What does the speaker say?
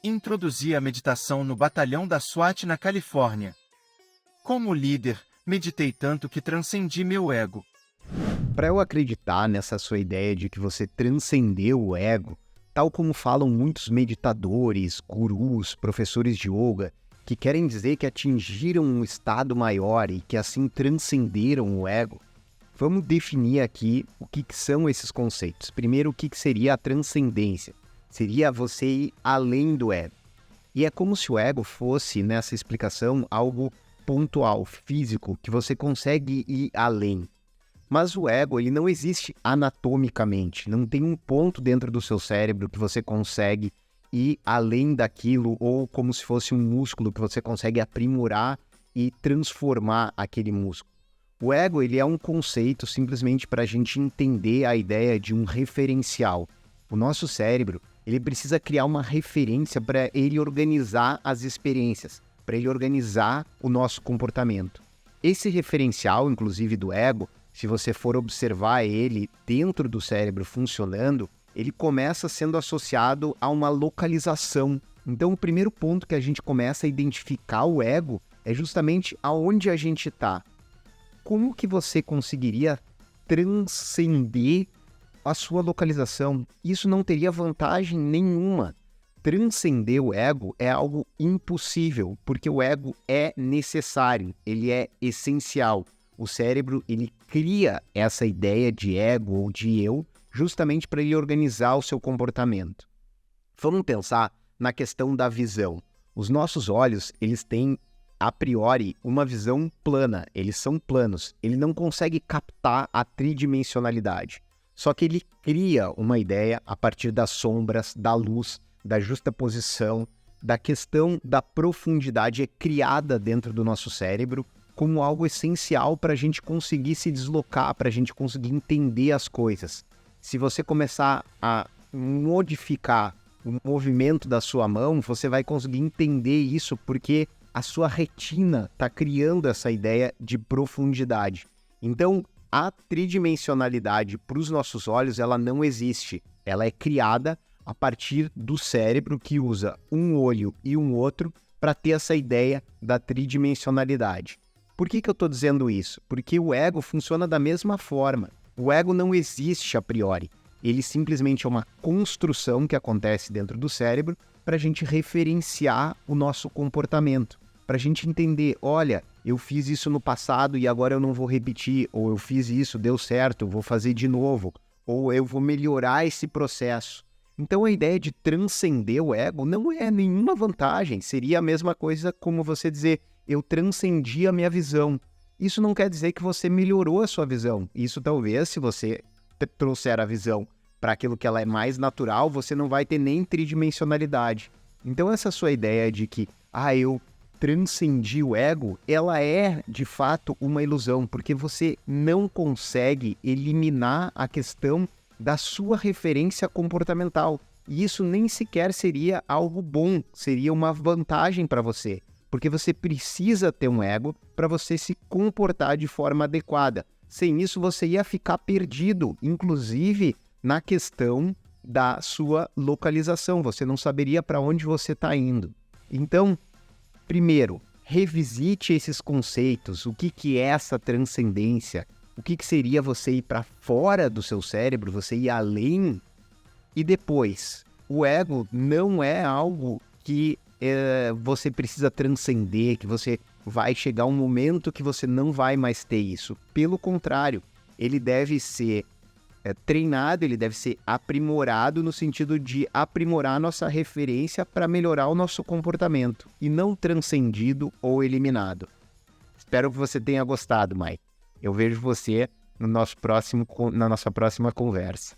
Introduzi a meditação no batalhão da SWAT na Califórnia. Como líder, meditei tanto que transcendi meu ego. Para eu acreditar nessa sua ideia de que você transcendeu o ego, tal como falam muitos meditadores, gurus, professores de yoga, que querem dizer que atingiram um estado maior e que assim transcenderam o ego, vamos definir aqui o que são esses conceitos. Primeiro, o que seria a transcendência? Seria você ir além do ego. E é como se o ego fosse, nessa explicação, algo pontual, físico, que você consegue ir além. Mas o ego, ele não existe anatomicamente, não tem um ponto dentro do seu cérebro que você consegue ir além daquilo, ou como se fosse um músculo que você consegue aprimorar e transformar aquele músculo. O ego, ele é um conceito simplesmente para a gente entender a ideia de um referencial. O nosso cérebro, ele precisa criar uma referência para ele organizar as experiências, para ele organizar o nosso comportamento. Esse referencial, inclusive do ego, se você for observar ele dentro do cérebro funcionando, ele começa sendo associado a uma localização. Então, o primeiro ponto que a gente começa a identificar o ego é justamente aonde a gente está. Como que você conseguiria transcender a sua localização? Isso não teria vantagem nenhuma. Transcender o ego é algo impossível, porque o ego é necessário, ele é essencial. O cérebro, ele cria essa ideia de ego ou de eu justamente para ele organizar o seu comportamento. Vamos pensar na questão da visão. Os nossos olhos, eles têm, a priori, uma visão plana. Eles são planos. Ele não consegue captar a tridimensionalidade. Só que ele cria uma ideia a partir das sombras, da luz, da justaposição, da questão da profundidade é criada dentro do nosso cérebro como algo essencial para a gente conseguir se deslocar, para a gente conseguir entender as coisas. Se você começar a modificar o movimento da sua mão, você vai conseguir entender isso porque a sua retina está criando essa ideia de profundidade. Então, a tridimensionalidade para os nossos olhos, ela não existe. Ela é criada a partir do cérebro que usa um olho e um outro para ter essa ideia da tridimensionalidade. Por que eu estou dizendo isso? Porque o ego funciona da mesma forma. O ego não existe a priori. Ele simplesmente é uma construção que acontece dentro do cérebro para a gente referenciar o nosso comportamento. Para a gente entender, olha, eu fiz isso no passado e agora eu não vou repetir. Ou eu fiz isso, deu certo, eu vou fazer de novo. Ou eu vou melhorar esse processo. Então a ideia de transcender o ego não é nenhuma vantagem. Seria a mesma coisa como você dizer, eu transcendi a minha visão. Isso não quer dizer que você melhorou a sua visão. Isso talvez, se você trouxer a visão para aquilo que ela é mais natural, você não vai ter nem tridimensionalidade. Então essa sua ideia de que, eu transcendi o ego, ela é, de fato, uma ilusão, porque você não consegue eliminar a questão da sua referência comportamental. E isso nem sequer seria algo bom, seria uma vantagem para você. Porque você precisa ter um ego para você se comportar de forma adequada. Sem isso, você ia ficar perdido, inclusive na questão da sua localização. Você não saberia para onde você está indo. Então, primeiro, revisite esses conceitos. O que é essa transcendência? O que seria você ir para fora do seu cérebro, você ir além? E depois, o ego não é algo que você precisa transcender, que você vai chegar um momento que você não vai mais ter isso. Pelo contrário, ele deve ser treinado, ele deve ser aprimorado no sentido de aprimorar a nossa referência para melhorar o nosso comportamento e não transcendido ou eliminado. Espero que você tenha gostado, Mai. Eu vejo você no na nossa próxima conversa.